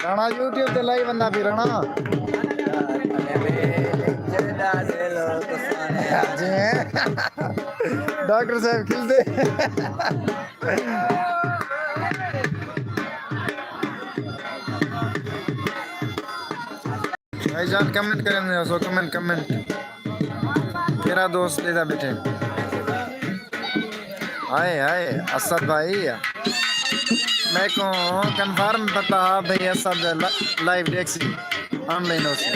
Rana YouTube पे live बंदा भी राणा डॉक्टर साहब खिलते भाईजान कमेंट करें सो कमेंट तेरा दोस्त लेदा बेटे हाय असद भाई मैं को कंफर्म पता भाई असद लाइव देख सी ऑनलाइन हो सी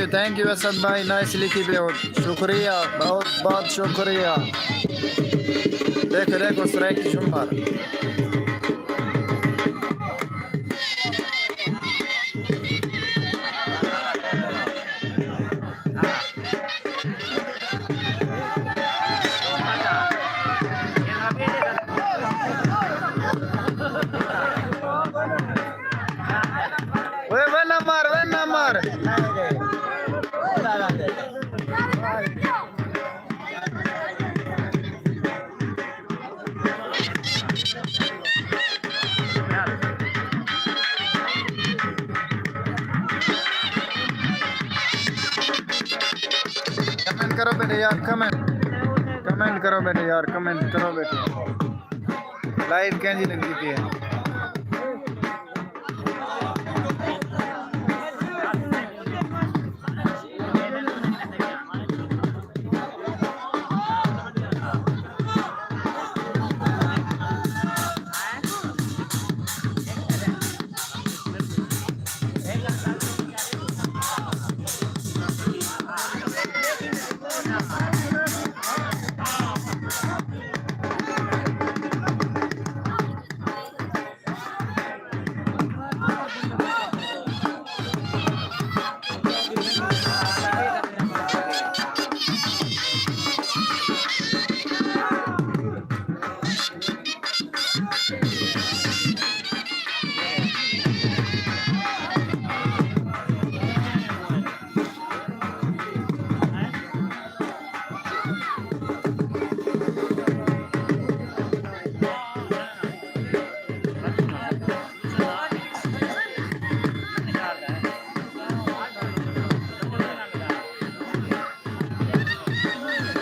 थैंक यू असद भाई नाइसली कीप इट शुक्रिया बहुत शुक्रिया देखो स्ट्राइक की शुमार वे ना मार कमेंट करो बेटे यार कमेंट करो बेटे यार कमेंट करो बेटे लाइव कैसी लगी थी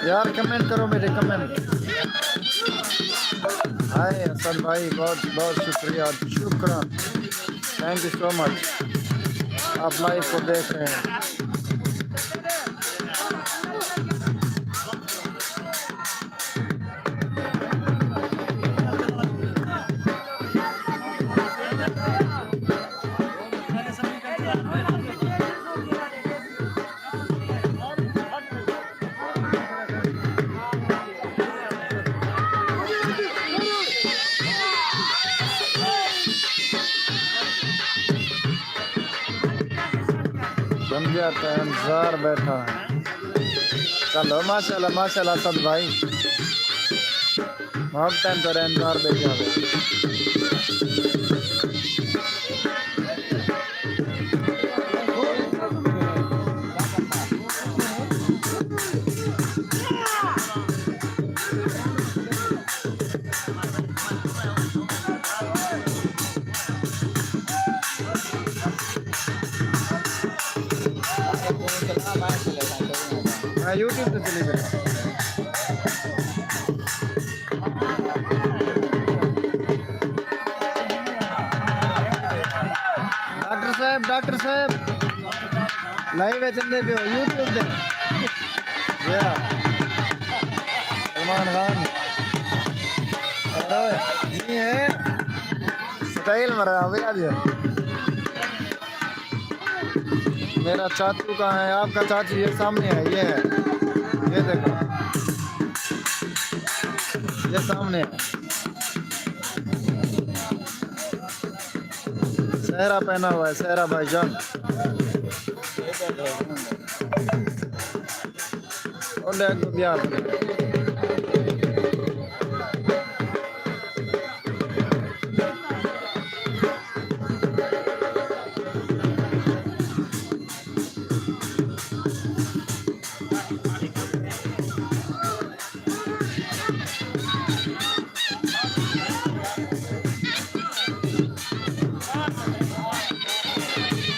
यार कमेंट करो मेरे कमेंट हाय असद भाई बहुत शुक्रिया शुक्रान थैंक यू सो मच आप लाइव को देख रहे हैं इंतजार बैठा है चलो माशाल्लाह सब भाई बहुत टाइम तो इंतजार बैठा यूट्यूब पे चले गए डॉक्टर साहब लाइव है चंदे पे यूट्यूब पे सलमान खान जी है स्टाइल मरा अभी आज मेरा चाचू कहाँ है? आपका चाचू ये सामने है, ये है, ये देखो, ये सामने है। सहरा पहना हुआ है, सहरा भाईजान। और ले को बिहार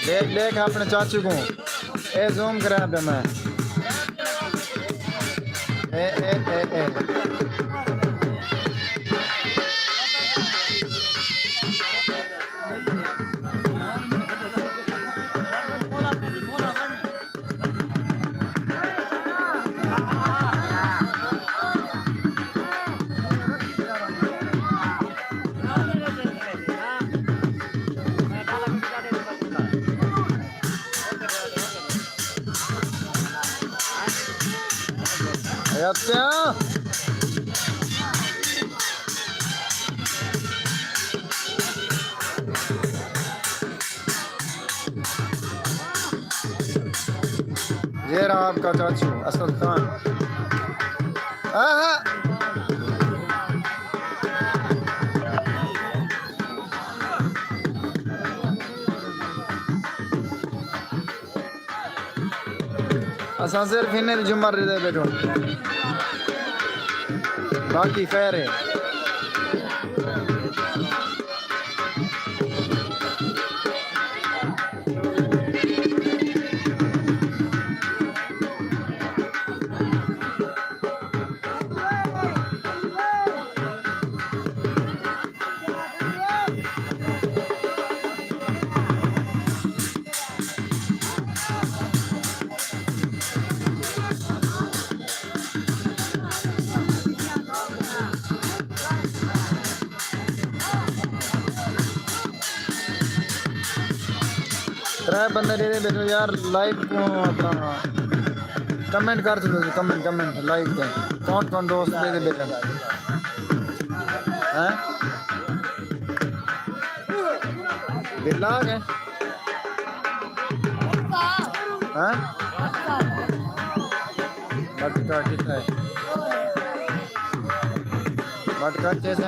देख देख अपने चाचू को ए जूम करा पे मैं ए अच्छा ये रहा आपका चाचू असद खान। असा सिर्फ इन्हें जुम्मर दे बैठो, बाकी खैर है। त्रै बंदे दे बैठो यार, लाइव को अपना कमेंट कर दो, कमेंट लाइव पे कौन कौन दोस्त दे बैठे हैं। बिल्ला है हैं मटका कितना है, मटका कैसे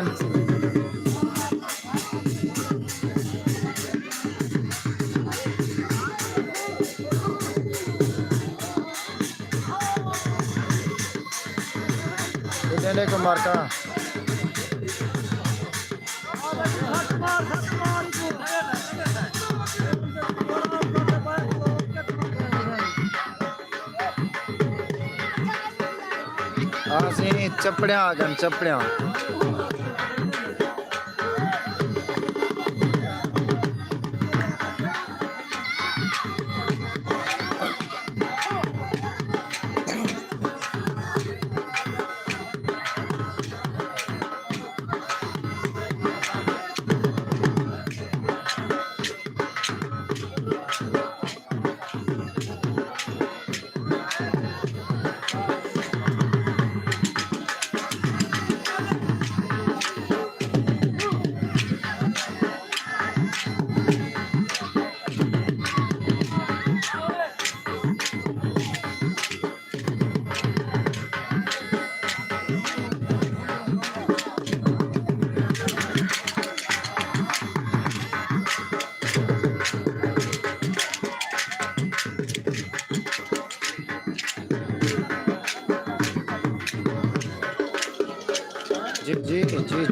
देने को मारका चपड़िया आ गन चपड़िया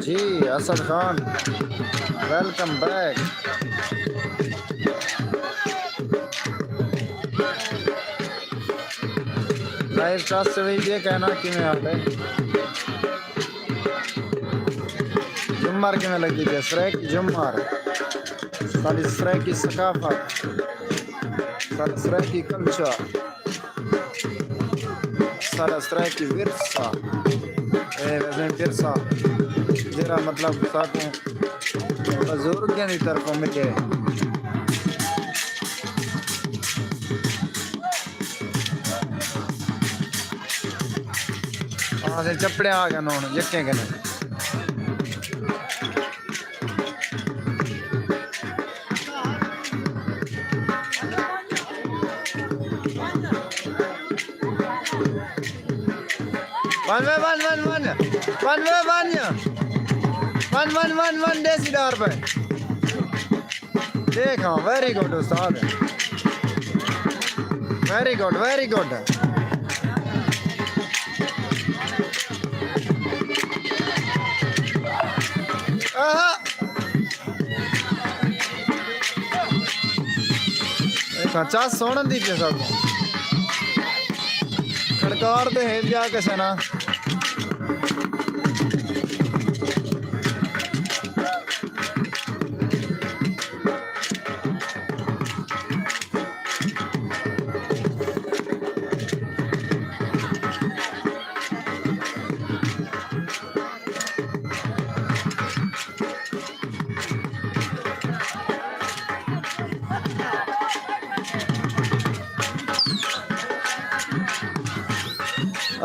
जी Asad Khan welcome back. Live class से वही ये कहना कि मैं आप जुम्मर कि मैं लगी थी सरे की जुम्मर सारी सरे की सकाफत सारी सरे की कल्चर सारा सरे की विरसा विरसा जरा मतलब साथों बुजुर्ग की तरफों मिले हाँ से चपड़े आ गए नौन यके के ने वन देसी दार पे देख हाँ वेरी गुड उस्ताद वेरी गुड चाह सोने दी पे सब खड़कार दे हैं जा कैसे ना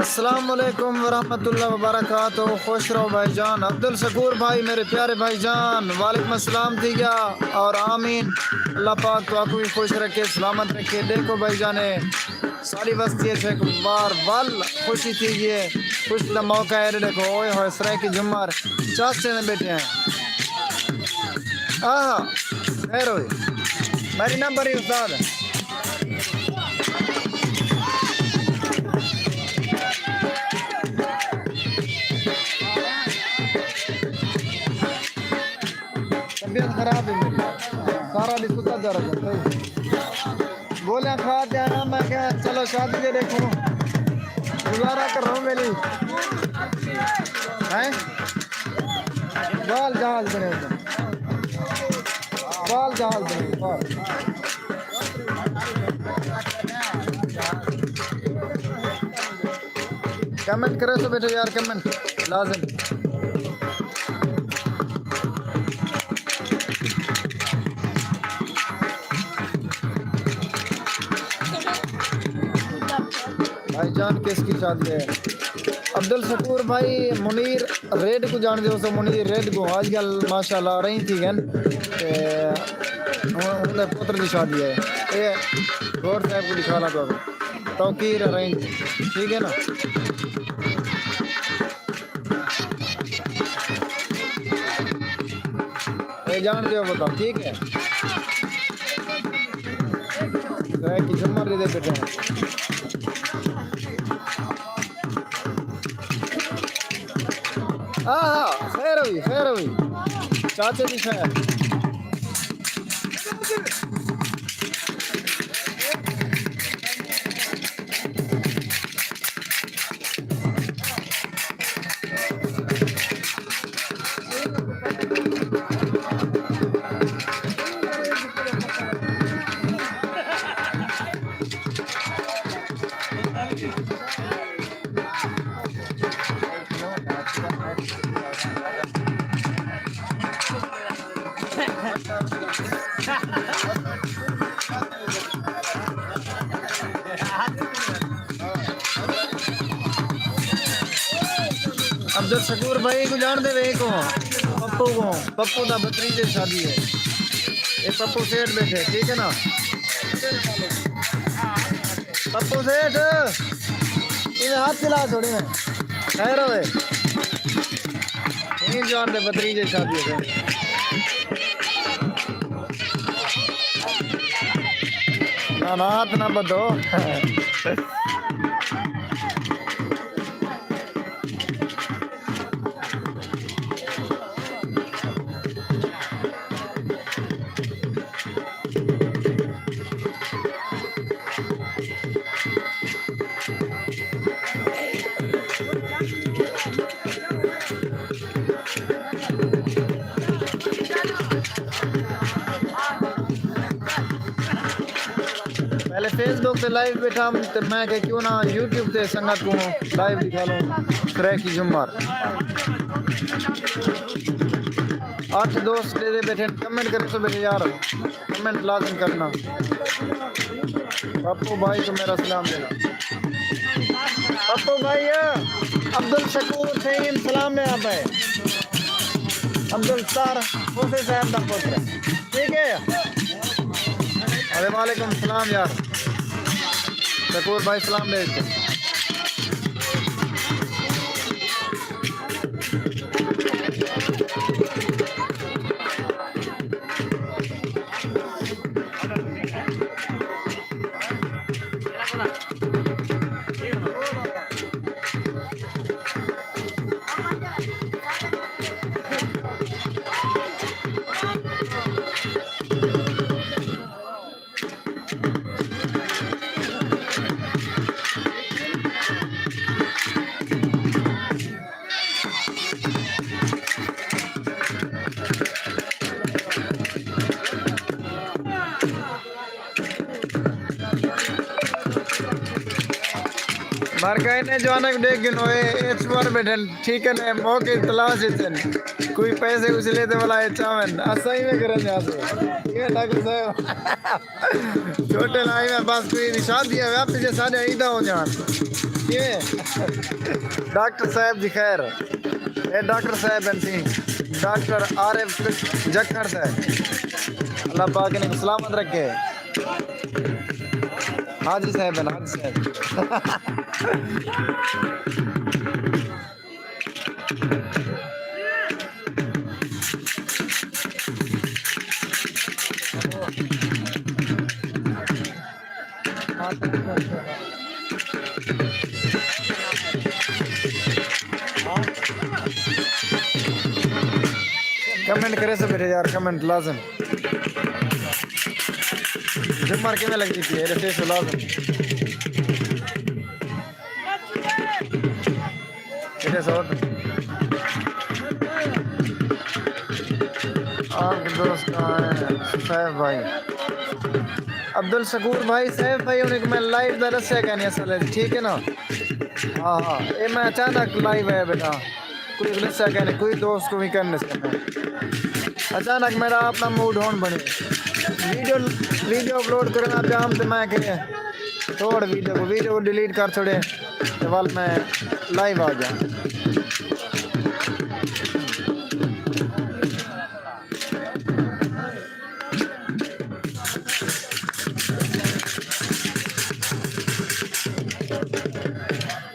अस्सलामुअलैकुम वरहमतुल्लाह वबरकातुहू। खुश रहो भाईजान। अब्दुल शकूर भाई मेरे प्यारे भाईजान वालेकुम अस्सलाम थी गया और आमीन। अल्लाह पाक तो आपको भी खुश रखे सलामत रखे। देखो भाईजान सारी बस्ती है बार वल खुशी थी ये खुश का मौका है। देखो ओए होए सराय की जुम्मर चाचे में बैठे हैं। हाँ खैर मेरी नंबर ही उस्ताद तबीयत खराब है मेरी सारा दिन कुत्ता दर्द है। बोले खाते आना मैं क्या चलो शादी दे देखो गुजारा कर रहा हूँ मेरी हैं बाल जहाज बने बाल जहाज बने कमेंट करे तो बेटे यार कमेंट लाजिम। भाईजान किसकी शादी है? अब्दुल शकूर भाई मुनीर रेड को जान दो तो मुनीर रेड को आजकल माशाल्लाह रही थी गन उनके पुत्र की शादी है ये गौर साहब को दिखा लगा तौकीर रही ठीक है ना। ये जान दो बताओ ठीक है कि जुम्मर दे बेटे हैं। हाँ खैर हुई चाचे की खैर। अब्दुल शकूर भाई को जान दे को पप्पू का भतीजे शादी है ये पप्पू सेठ बैठे ठीक है ना। पप्पू सेठ इन्हें हाथ खिला थोड़ी में खैर हो जान दे भतीजे शादी है ना हाथ ना बदो। पहले फेसबुक पे लाइव बैठा तो मैं क्या क्यों ना यूट्यूब पे संगत को लाइव दिखा लूँ सराय की जुम्मर। 8 दोस्त ले दे बैठे कमेंट करे तो बेटे यार कमेंट लाजिम करना। पप्पू भाई को मेरा सलाम देना। पप्पू भाई अब्दुल शकूर फहीम सलाम है आप है अब्दुल सत्तार हुसैन साहब का पुत्र ठीक है। अरे वालेकुम सलाम यार शकूर भाई सलाम भेजते। मार्का ने जाना देख गिनो एच बार बैठन ठीक है ना मौके तलाश इतन कोई पैसे कुछ लेते वाला है चावन असही में करन जा से ये डॉक्टर साहब छोटे लाई में बस कोई शादी है आप पीछे सारे ईदा हो जान ये डॉक्टर साहब जी खैर ये डॉक्टर साहब सिंह डॉक्टर आरिफ जक्कर साहब अल्लाह पाक ने सलामत रखे। हाजी साहब है हाजी साहब कमेंट करे सब बेटे यार कमेंट लाजम जब मार के में लग थी ऐसे से लाजम ऐसे सब आपके दोस्त कहाँ हैं सैफ भाई अब्दुल शकूर भाई सैफ भाई उन्हें मैं लाइव दरस से कहनी असल है ठीक है ना। हाँ हाँ ये मैं अचानक लाइव है बेटा कोई दरस कहने कोई दोस्त को भी करने से अचानक मेरा अपना मूड ऑन बने वीडियो अपलोड करना जाम तो मैं कहे छोड़ वीडियो को डिलीट कर छोड़े तो वाल मैं लाइव आ जाऊँ।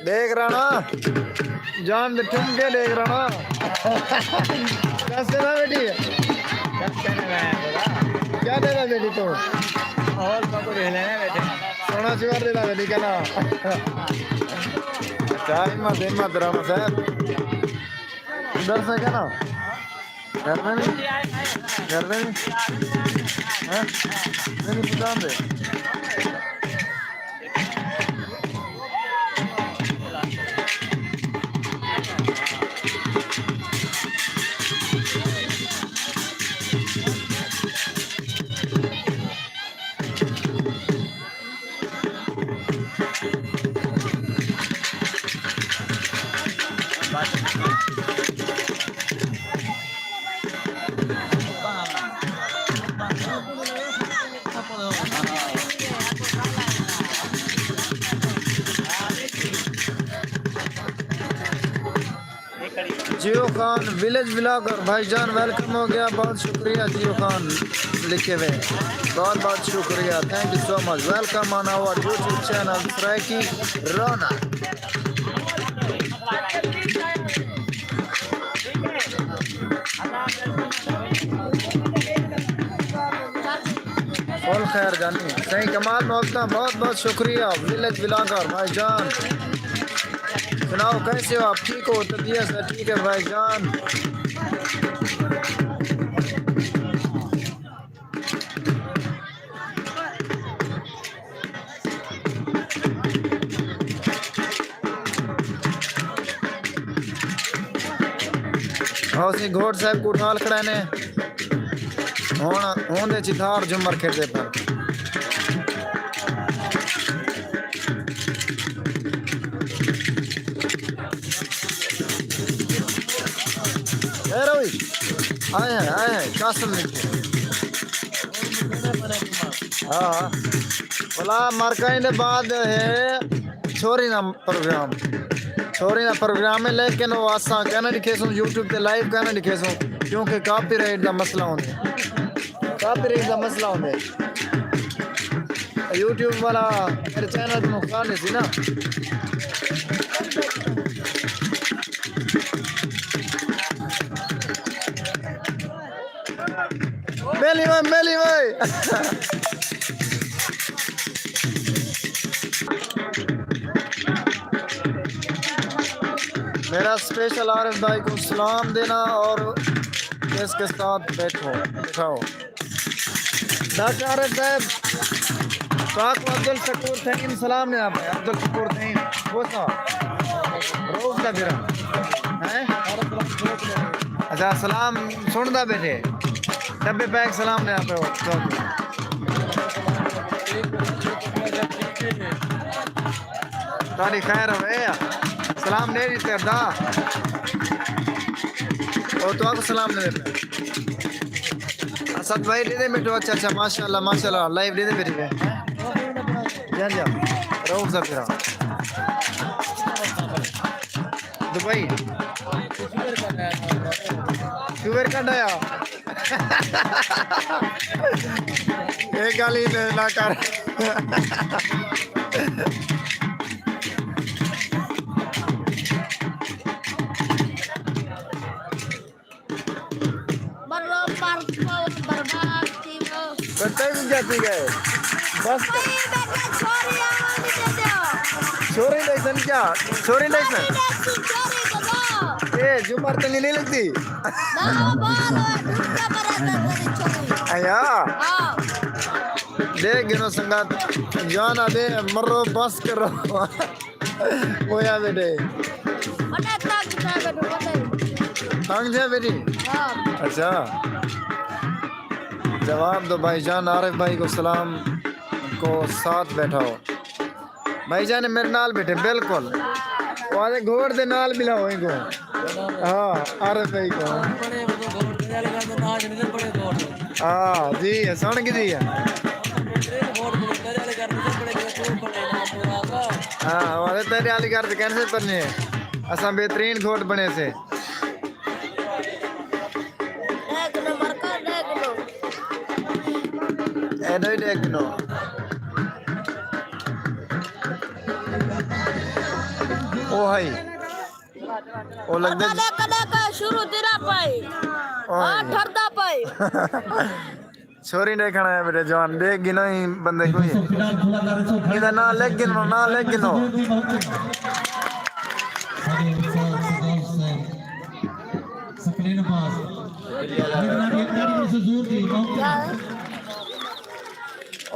देख रहा ना जान दे तुम क्या देख रहा ना कैसे ना बेटी क्या दे रहा बेटी तो और बेटे सोना चिवर दे रहा बेटी क्या ना क्या हिम्मत रामा साहब इधर से क्या ना घर में नहीं नहीं दुकान पे जियो खान विलेज ब्लॉगर भाईजान वेलकम हो गया बहुत शुक्रिया जियो खान लिखे हुए बहुत बहुत शुक्रिया thank you so much welcome on our YouTube channel ट्रैकी रोना। फुल खैर जानी सही कमाल मोहब्बत बहुत बहुत शुक्रिया विलेज ब्लॉगर भाईजान सुनाओ कैसे हो आप ठीक हो तबीयत से ठीक है भाईजान। हौसी घोट साहब को उठाल खड़ा ने होने चिथार जुमर खेते पर आए हैं कासम हाँ बोला मार्का ने बाद है छोरी ना प्रोग्राम है लेकिन वो असा कहना दिखे सो यूट्यूब पे लाइव कहना दिखे सो क्योंकि कॉपीराइट का मसला होंदा यूट्यूब वाला मेरे चैनल को नुकसान है सी ना मेली भाई मेरा स्पेशल आरिफ भाई को सलाम देना और इसके साथ बैठाओ डॉक्टर आरिफ साहब पाक अब्दुल शकूर थहीम सलाम ने आप अब्दुल शकूर थहीम वो साहब रोज का फिर हैं अच्छा सलाम सुनदा बैठे डब्बे पैक सलाम ने आप तारी खैर है सलाम दे दी तेरा और तो आपको सलाम दे देते असद भाई दे दे बेटो अच्छा माशाल्लाह लाइव दे दे बेटी पे जा रोक सा फिर दुबई शुगर का आया एक गाली ना कर जाती गए बस छोरी लाइसन क्या छोरी लाइसन ए जुमर तो नहीं लगती आया देख गिनो संगात जान दे मरो बस करो वो या बेटे तंग थे बेटी अच्छा जवाब दो भाईजान आरिफ भाई को सलाम को साथ बैठाओ भाईजान ने मेरे नाल बैठे बिल्कुल वाले घोड़ दे नाल मिलाओ इनको हाँ आरिफ भाई को हाँ जी सुन की जी हाँ वाले तेरे वाली कर कैसे पढ़ने असा बेहतरीन घोड़ बने से देखनो ओ हाय ओ लगदे कदा शुरू तेरा पाई हां ठरदा पाई छोरी देखना है बेटे जवान देख गिनो ही बंदे को इधर ना लेग गिनो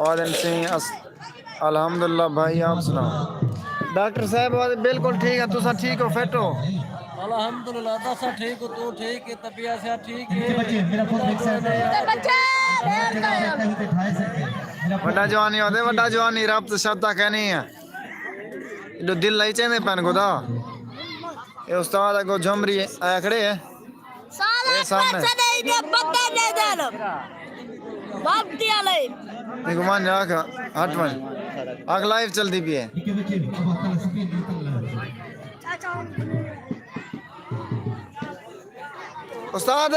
और इनसे अल्हम्दुलिल्लाह भाई आप सुनाओ डॉक्टर साहब बिल्कुल ठीक है तुसा ठीक हो फिट हो अल्हम्दुलिल्लाह दसा ठीक हो तू ठीक है तबीयत से ठीक है बड़ा जवानी होते बड़ा जवानी रब तो शब्द कहनी है जो दिल लाई चाहिए पैन को दा ये उस्ताद को झमरी आया खड़े है सामने देखो मान जा का हट मान आग लाइव चलती भी है उस्ताद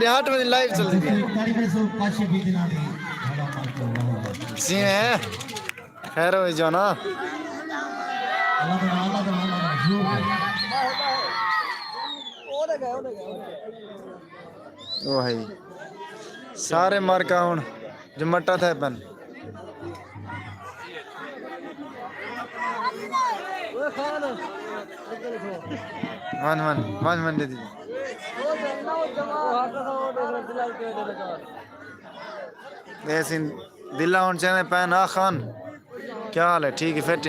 हट में लाइव चलती भी है सीन है खैर हो जो ना ओ भाई सारे मार्का हूं जो मट्टा था पन मन दे दीजिए ऐसे दिला हूं चने पैन आ खान क्या हाल है ठीक है फिट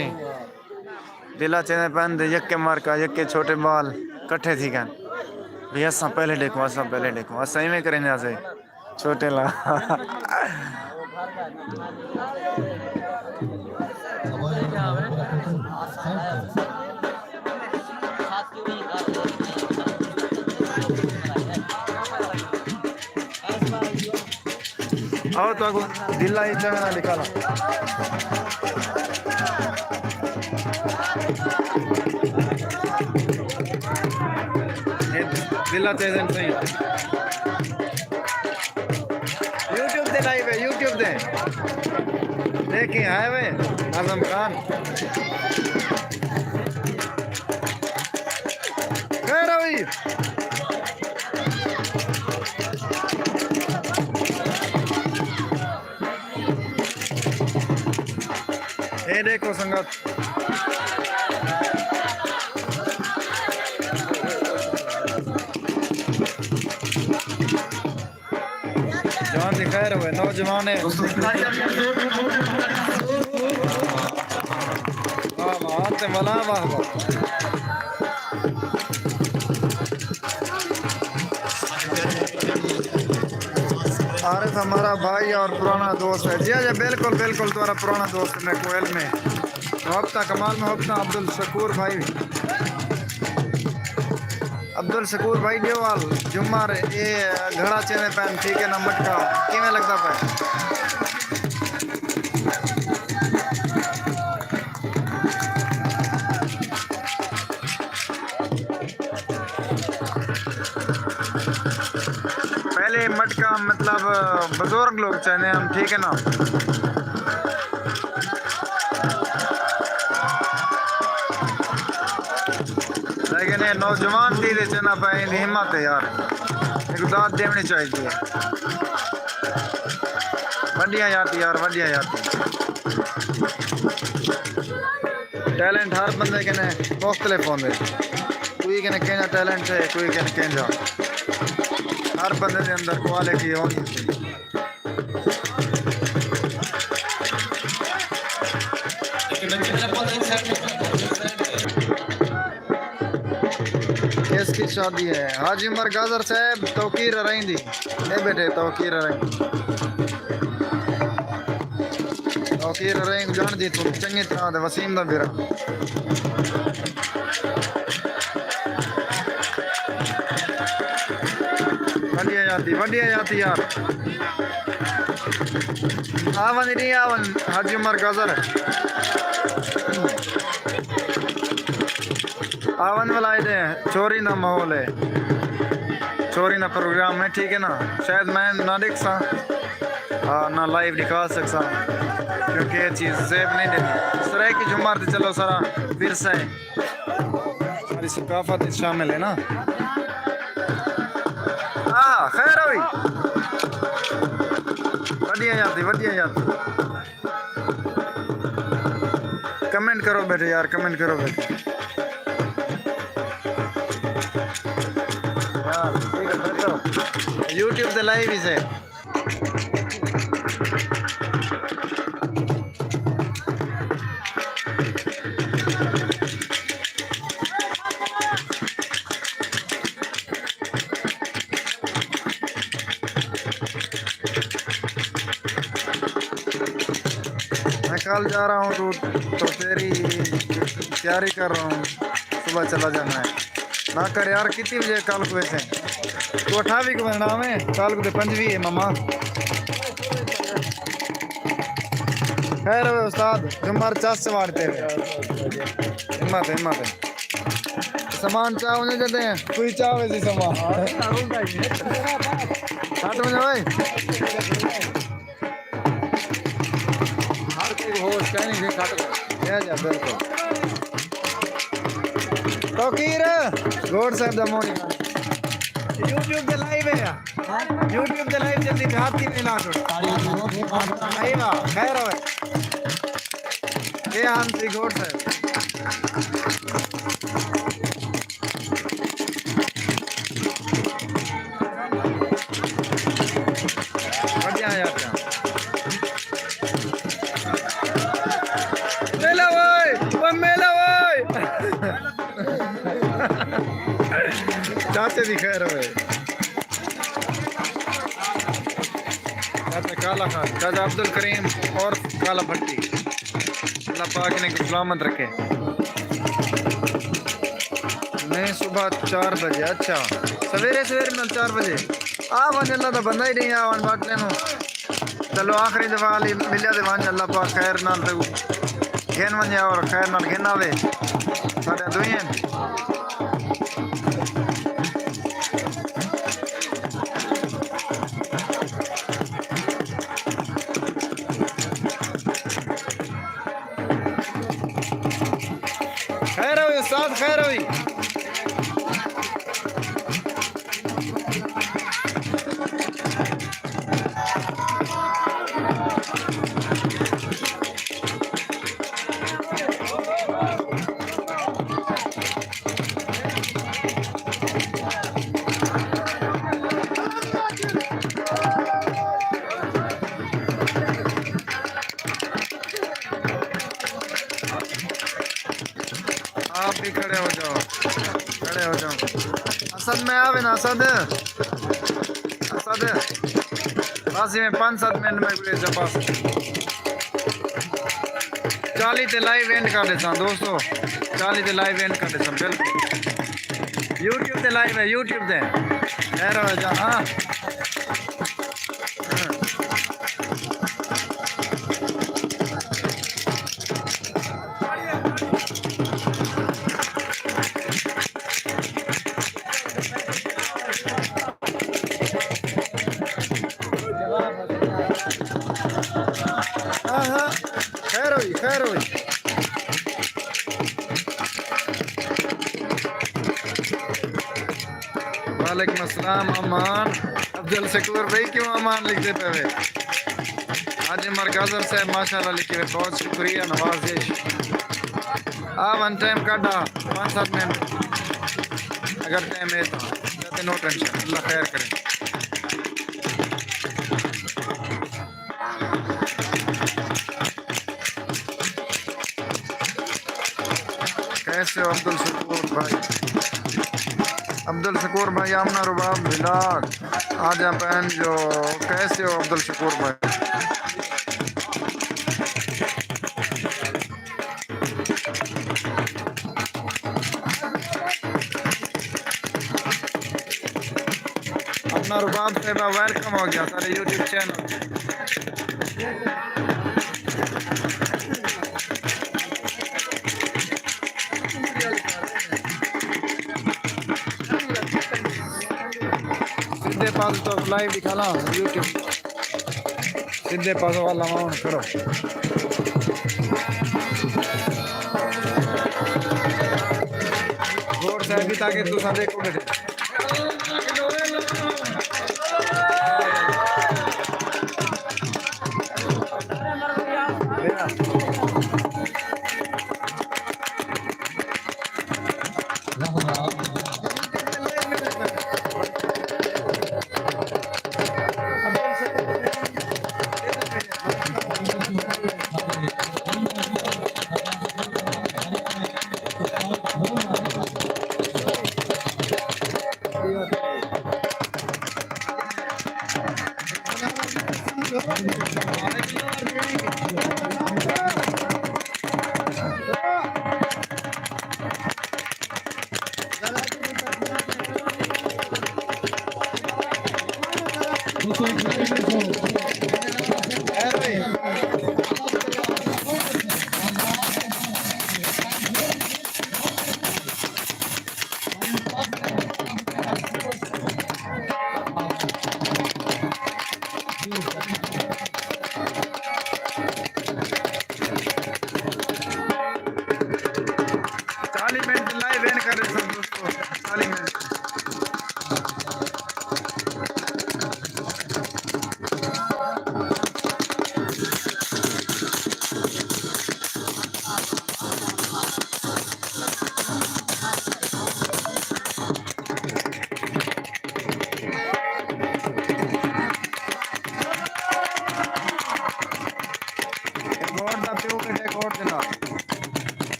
दिला चने पैन दे यक्के मार्का यक्के छोटे बाल कट्ठे थी क्या भैया असा पहले देखो असा ही में करें यहाँ से छोटे ला आओ तो दिल्ला ही चाहे ना निकाला बिल्ला तेजन सही यूट्यूब दे लाइव है यूट्यूब दे देखिए आए वे आजम खान खैर हुई ये देखो संगत जान दिखा रहे नौजवान है वाह वाह वाह आरिफ हमारा भाई और पुराना दोस्त है। जी हाँ बिल्कुल बिल्कुल तुम्हारा पुराना दोस्त है कोयल में वक्ता कमाल में वक्ता अब्दुल शकूर भाई देवाल जुम्मार ये घड़ा चेने पैन ठीक है ना मटका किमें लगता पे पहले मटका मतलब बुजुर्ग लोग चाहते हम ठीक है ना लेकिन ये नौजवान धीरे चना पाए हिम्मत है यार एक दाद देनी चाहिए वडिया जाती यार वडिया जाती टैलेंट हर बंदे के ने मुख्तलिफ होंगे कोई के कहना टैलेंट है कोई के कहना हर बंदे के अंदर क्वालिटी होनी चाहिए इसकी शादी है हाजी उमर गाजर साहब तौकीर रहेंदी ए बेटे तौकीर रहें जान दी तू चंगी तरह दे वसीम दा बेरा वडिया जाती यार आवन नहीं आवन हाजी उमर गाजर आवन वाला दे चोरी ना माहौल है चोरी ना प्रोग्राम है ठीक है ना शायद मैं ना देख सा ना लाइव दिखा सकता क्योंकि ये चीज़ सेफ नहीं देती सराय की जुम्मार तो चलो सारा विरसा है सारी सकाफत शामिल है ना खैर हुई वडिया जाती कमेंट करो बेटे यार कमेंट करो बेटे यूट्यूब से लाइव ही से मैं कल जा रहा हूँ तो तेरी तैयारी कर रहा हूँ सुबह चला जाना है ना कर यार कितनी बजे कल को वैसे तो 28 को नाम है कल को तो 25 है मामा खैर उस्ताद जुम्मार चास से मारते हैं हिम्मत है सामान चाह उन्हें देते हैं कोई चाह वैसे सामान 8 बजे भाई होश कहनी थी काट जा बिल्कुल तौकीर गोड साहब दा मोनी यूट्यूब पे लाइव है यूट्यूब पे लाइव जल्दी हाथ की मिला दो आईवा खैर हो ये हम सी गोड साहब बढ़िया है यार चाचे दिखा रहे चाचा काला खान चाचा अब्दुल करीम और काला भट्टी अल्लाह पाक ने सलामत रखे नहीं सुबह 4 बजे अच्छा सवेरे में 4 बजे आवन अल्लाह तो बंदा ही नहीं आवन बाटले नो चलो आखिरी दफा मिलिया दे वन अल्लाह पाक खैर नाल घेन वने और खैर नाल घेन आवे साडे दुनिया हुई उस्ताद, खैर हुई। आप भी खड़े हो जाओ, खड़े हो जाओ। असद में आवे ना, असद असद बस में 5-7 मिनट में भी बस 40 ते लाइव एंड कर देता दोस्तों, 40 ते लाइव एंड कर देता बिल्कुल। यूट्यूब ते लाइव है, यूट्यूब ते खैर हो जा। हाँ हाँ, खैर हुई, खैर हुई। वालेकुम अस्सलाम अमान। अब्दुल शकूर भाई क्यों अमान लिखते पे हुए? आज मरकज़र से माशाल्लाह लिखे हुए, बहुत शुक्रिया नवाजिश। आप वन टाइम काटा 5-7 मिनट अगर टाइम है तो जाते, नो टेंशन, अल्लाह खैर करे। कैसे हो अब्दुल शकूर भाई? अब्दुल शकूर भाई आमना रुबाब बिलाल आजा बहन जो। कैसे हो अब्दुल शकूर भाई? अपना रुबाब साहिबा वेलकम हो गया सारे यूट्यूब चैनल। सीधे पास तो लाइव दिखाना यूट्यूब, सीधे पास वाला माउंट करो। गौर से अभी ताकि तू सा देखो बेटे।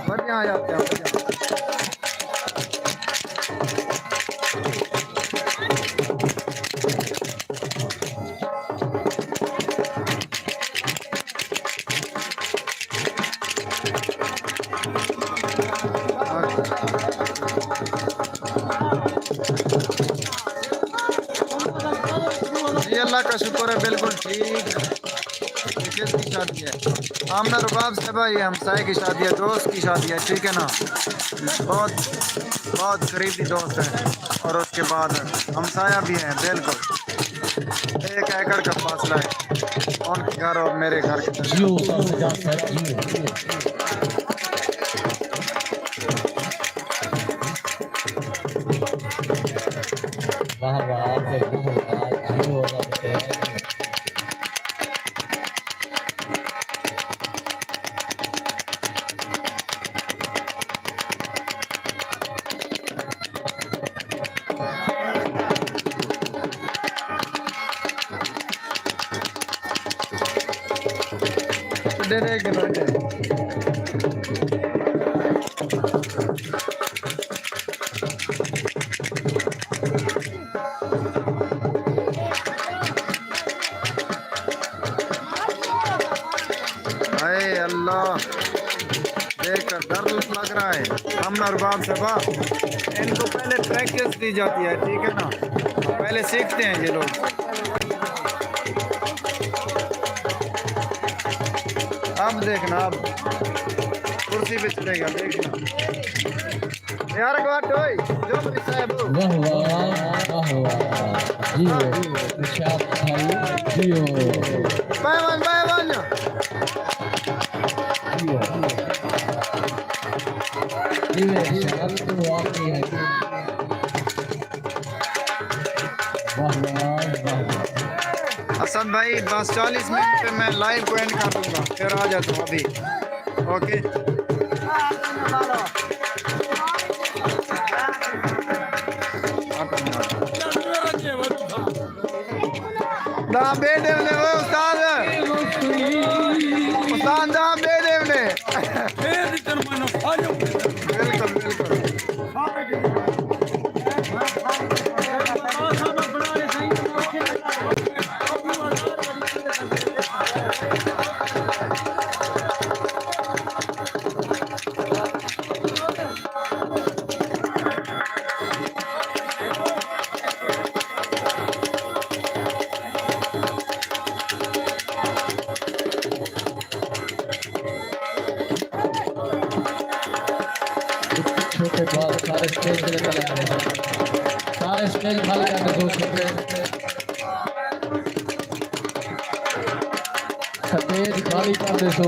बढ़िया जाते हैं बढ़िया। जी अल्लाह का शुक्र है, बिल्कुल ठीक। किसकी शादी है? आमना रुबाब साहबा, ये हमसाए की शादी है, दोस्त की शादी है, ठीक है ना। बहुत बहुत करीबी दोस्त है और उसके बाद हमसाया भी है, बिल्कुल 1 एकड़ का फासला है उनके घर और मेरे घर के। हाय अल्लाह, देख डर लग रहा है। हम अरबाब साहबा, इनको पहले प्रैक्टिस दी जाती है, ठीक है ना, पहले सीखते हैं ये लोग। अब देखना, अब कुर्सी पे चलेगा, देखना यार। जो मेरी साहब वाह वाह वाह वाह, जियो निशात भाई जियो, बाय जियो जियो निशात तो वाकई है। वाह वाह वाह। हसन भाई बस 40 मिनट पे मैं लाइव को एंड कर दूंगा, फिर आ जाता हूँ अभी। ओके दा बेटे ने वो उस्ताद दा बेटे ने बिल्कुल बिल्कुल। छोटे बाल सारे स्टेज पे चले आ रहे हैं, सारे स्टेज खाली कर दो, छोटे स्टेज खाली कर दे सो।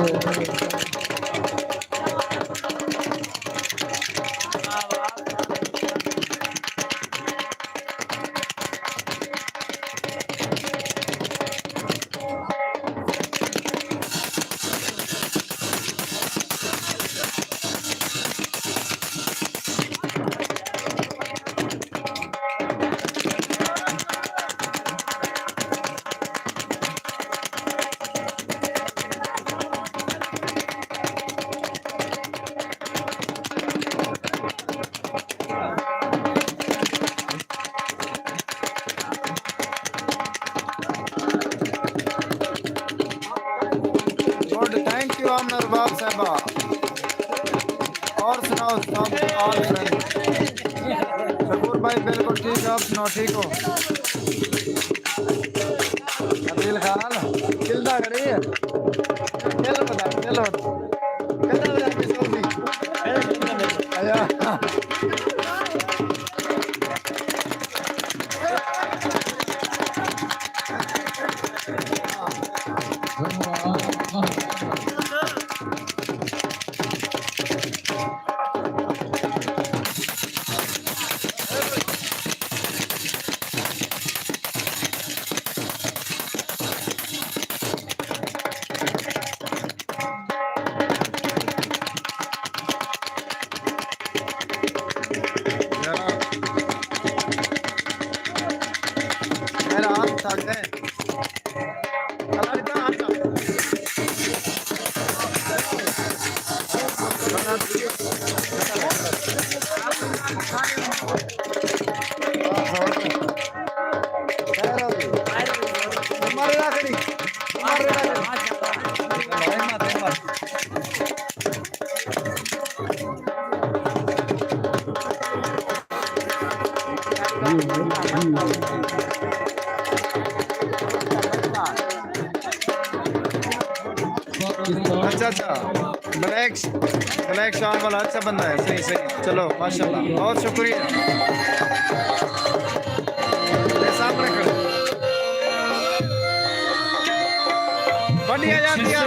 थैंक यू आमर बाब साहबा। और सुनाओ सब ऑल फ्रेंड। शकूर भाई बिल्कुल ठीक है, आप सुनाओ ठीक हो? अब्दुल खान किल्दा खड़ी है, चलो बता चलो किल्दा बता के सोची आया। मेरा हाथ थक गए। अच्छा अच्छा, ब्लैक शान वाला अच्छा बंदा है, सही सही, चलो माशाल्लाह, बहुत शुक्रिया। सामने खड़े बढ़िया जाती है।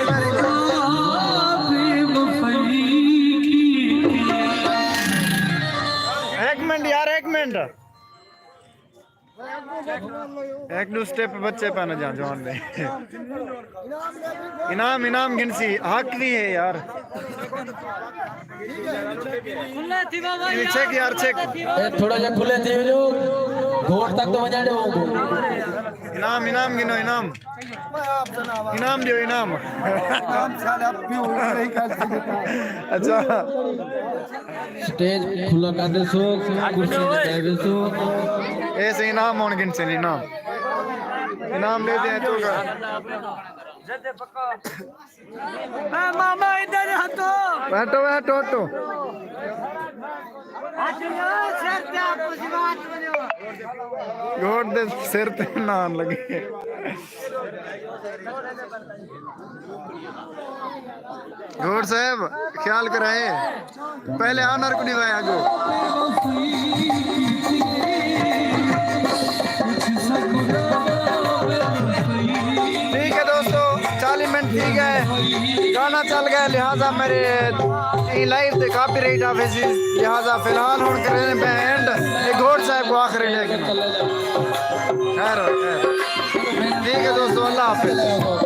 एक मिनट यार, एक मिनट, एक दो स्टेप बच्चे पाना जा जवान में। इनाम इनाम गिनसी हक भी है यार। चेक यार चेक, थोड़ा जा खुले थे जो घोट तक तो मजा दे। इनाम इनाम गिनो इनाम। इनाम दियो इनाम अच्छा स्टेज खुला कर दे सो कुर्सी लगाए दे सो ऐसे इनाम होने गिन से इनाम इनाम ले दिया तो का मामा इधर हटो बैठो बैठो बैठो घोट दे सिर ते नान लगे घोट साहब ख्याल कराए पहले ऑनर को निभाया गो ठीक है दोस्तों 40 मिनट ठीक है गाना चल गया लिहाजा मेरे लाइव से कॉपीराइट ऑफिस लिहाजा फिलहाल हम करें बैंड एक घोट साहब को आखिरी लेके खैर ठीक है दोस्तों अल्लाह हाफिज